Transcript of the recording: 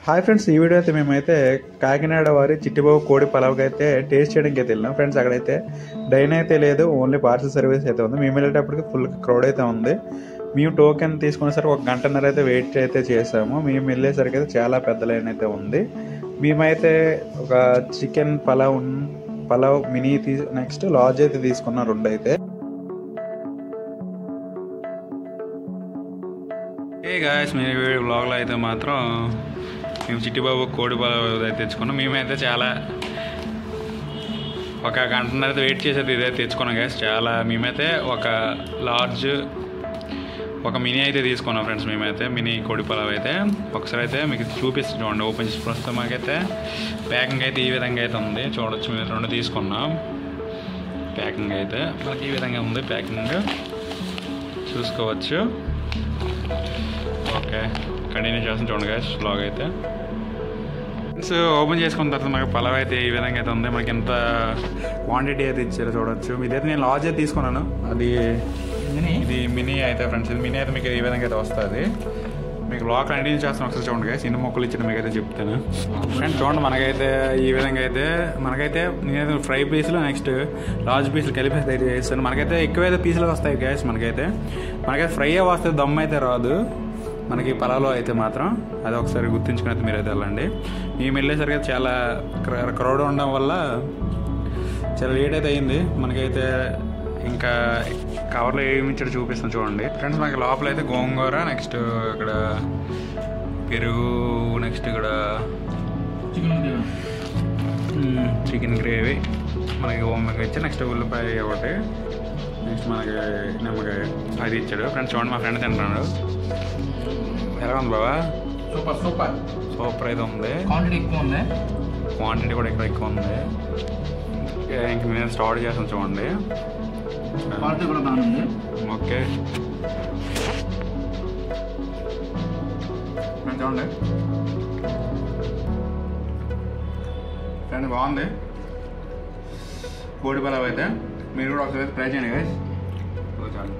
Hi friends, ఈ video అయితే మేమైతే కాకినాడ వారి చిట్టిబాబు కోడి పలావ్కి అయితే టేస్ట్ చేయడానికి అయితే వెళ్ళాం ఫ్రెండ్స్. అక్కడైతే డైన్ అయితే లేదు, ఓన్లీ పార్సల్ సర్వీస్ అయితే ఉంది. మేము వెళ్ళేటప్పటికి ఫుల్ క్రౌడ్ అయితే ఉంది. మేము టోకెన్ తీసుకునేసరికి 1 గంటన్నర అయితే వెయిట్ అయితే చేసాము. మేము వెళ్ళేసరికి అయితే చాలా పెద్ద లైన్ అయితే ఉంది. మేమైతే ఒక chicken pulao mini next large అయితే తీసుకున్నాం 2 అయితే. ఏ గాయస్, మీ బ్లాగ్లో అయితే మాత్రం మేము చిట్టిబాబు కోడి పలావ్ అయితే తెచ్చుకున్నాం. మేమైతే చాలా 1 గంటన్నర అయితే వెయిట్ చేసేది ఇదైతే తెచ్చుకున్నాం గాయస్. చాలా మేమైతే ఒక లార్జ్ ఒక మినీ అయితే తీసుకున్నాం ఫ్రెండ్స్. మేమైతే మినీ కోడి పలావ్ అయితే ఒకసారి అయితే మీకు చూపిస్తాం చూడండి. ఓపెన్ చేసి ప్రస్తుతం మాకైతే ప్యాకింగ్ అయితే ఈ విధంగా అయితే ఉంది, చూడొచ్చు. మేము 2 తీసుకున్నాం. ప్యాకింగ్ అయితే మనకి ఈ విధంగా ఉంది, ప్యాకింగ్ చూసుకోవచ్చు. ఓకే, కంటిన్యూ చేస్తాం చూడండి గాయస్ బ్లాగ్ అయితే. ఫ్రెండ్స్, ఓపెన్ చేసుకున్న తర్వాత మనకి పలావ్ అయితే ఈ విధంగా అయితే ఉంది. మనకి ఎంత క్వాంటిటీ అయితే ఇచ్చారో చూడొచ్చు. ఇదైతే నేను లార్జ్ అయితే తీసుకున్నాను, ఇది మినీ అయితే ఫ్రెండ్స్. ఇది మినీ అయితే మీకు ఈ విధంగా అయితే వస్తుంది. మీకు బ్లాగ్ కంటిన్యూ చేస్తాను, ఒకసారి చూడండి గాయస్. ఎన్ని మొక్కలు ఇచ్చిన మీకు అయితే చెప్తాను ఫ్రెండ్స్. చూడండి, మనకైతే ఈ విధంగా అయితే నేనైతే ఫ్రై పీసులు నెక్స్ట్ లార్జ్ పీసులు కలిపి అయితే చేస్తాను. మనకైతే ఎక్కువైతే పీసులు వస్తాయి గ్యాస్. మనకైతే ఫ్రై వస్తుంది, దమ్ అయితే రాదు మనకి పలావ్లో అయితే మాత్రం. అది ఒకసారి గుర్తుంచుకుని అయితే మీరు అయితే వెళ్ళండి. మేము వెళ్ళేసరికి అయితే చాలా క్రౌడ్ ఉండడం వల్ల చాలా లేట్ అయితే అయింది. మనకైతే ఇంకా కవర్లో ఏమి ఇచ్చాడు చూపిస్తాను చూడండి ఫ్రెండ్స్. మనకి లోపల అయితే గోంగూర, నెక్స్ట్ ఇక్కడ పెరుగు, నెక్స్ట్ ఇక్కడ చికెన్ గ్రేవీ మనకి ఓంగా ఇచ్చి, నెక్స్ట్ ఉల్లిపాయ ఒకటి, నెక్స్ట్ మనకి నిమ్మకాయ అది ఇచ్చాడు ఫ్రెండ్స్. చూడండి, మా ఫ్రెండ్ తింటున్నాడు. ఎలా ఉంది బాబా? సూపర్ అయితే ఉంది. క్వాంటిటీ కూడా ఇక్కడ ఎక్కువ ఉంది. ఇంక నేను స్టార్ట్ చేస్తాను చూడండి. ఓకే చూడండి ఫ్రెండ్, బాగుంది కోడి పలావ్ అయితే. మీరు కూడా ఒకసారి ట్రై చేయండి గైస్. చాలు.